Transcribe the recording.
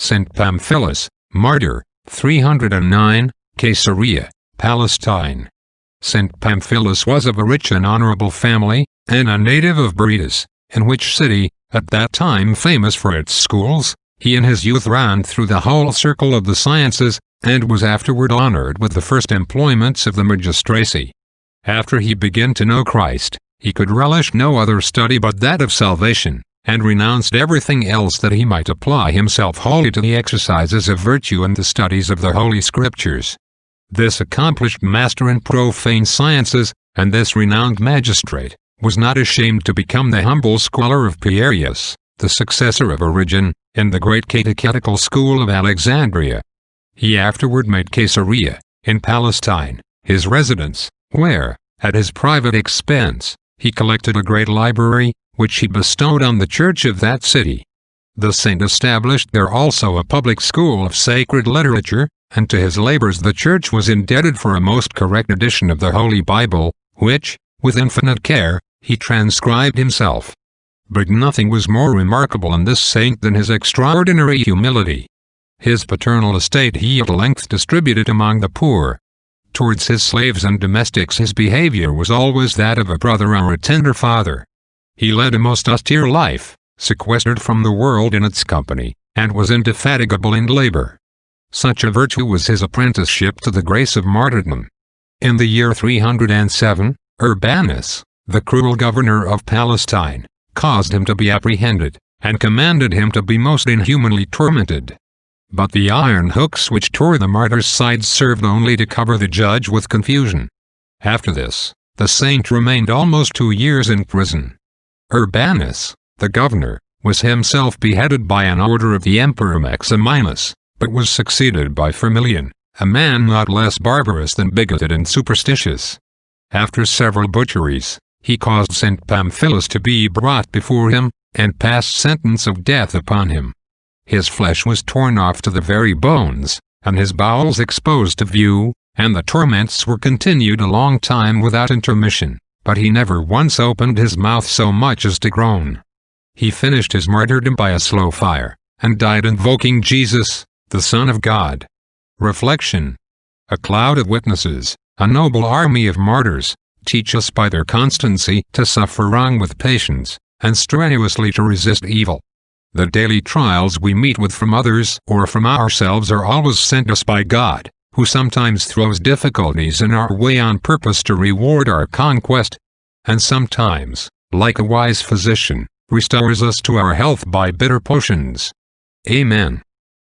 St. Pamphilus, Martyr, 309, Caesarea, Palestine. St. Pamphilus was of a rich and honorable family, and a native of Beretus, in which city, at that time famous for its schools, he in his youth ran through the whole circle of the sciences, and was afterward honored with the first employments of the magistracy. After he began to know Christ, he could relish no other study but that of salvation, and renounced everything else that he might apply himself wholly to the exercises of virtue and the studies of the Holy Scriptures. This accomplished master in profane sciences, and this renowned magistrate, was not ashamed to become the humble scholar of Pictorial, the successor of Origen, in the great catechetical school of Alexandria. He afterward made Caesarea, in Palestine, his residence, where, at his private expense, he collected a great library, which he bestowed on the church of that city. The saint established there also a public school of sacred literature, and to his labors the church was indebted for a most correct edition of the Holy Bible, which, with infinite care, he transcribed himself. But nothing was more remarkable in this saint than his extraordinary humility. His paternal estate he at length distributed among the poor. Towards his slaves and domestics his behavior was always that of a brother or a tender father. He led a most austere life, sequestered from the world in its company, and was indefatigable in labor. Such a virtue was his apprenticeship to the grace of martyrdom. In the year 307, Urbanus, the cruel governor of Palestine, caused him to be apprehended, and commanded him to be most inhumanly tormented. But the iron hooks which tore the martyr's sides served only to cover the judge with confusion. After this, the saint remained almost 2 years in prison. Urbanus, the governor, was himself beheaded by an order of the Emperor Maximinus, but was succeeded by Firmilian, a man not less barbarous than bigoted and superstitious. After several butcheries, he caused St. Pamphilus to be brought before him, and passed sentence of death upon him. His flesh was torn off to the very bones, and his bowels exposed to view, and the torments were continued a long time without intermission, but he never once opened his mouth so much as to groan. He finished his martyrdom by a slow fire, and died invoking Jesus, the Son of God. Reflection. A cloud of witnesses, a noble army of martyrs, teach us by their constancy to suffer wrong with patience, and strenuously to resist evil. The daily trials we meet with from others or from ourselves are always sent us by God, who sometimes throws difficulties in our way on purpose to reward our conquest, and sometimes, like a wise physician, restores us to our health by bitter potions. Amen.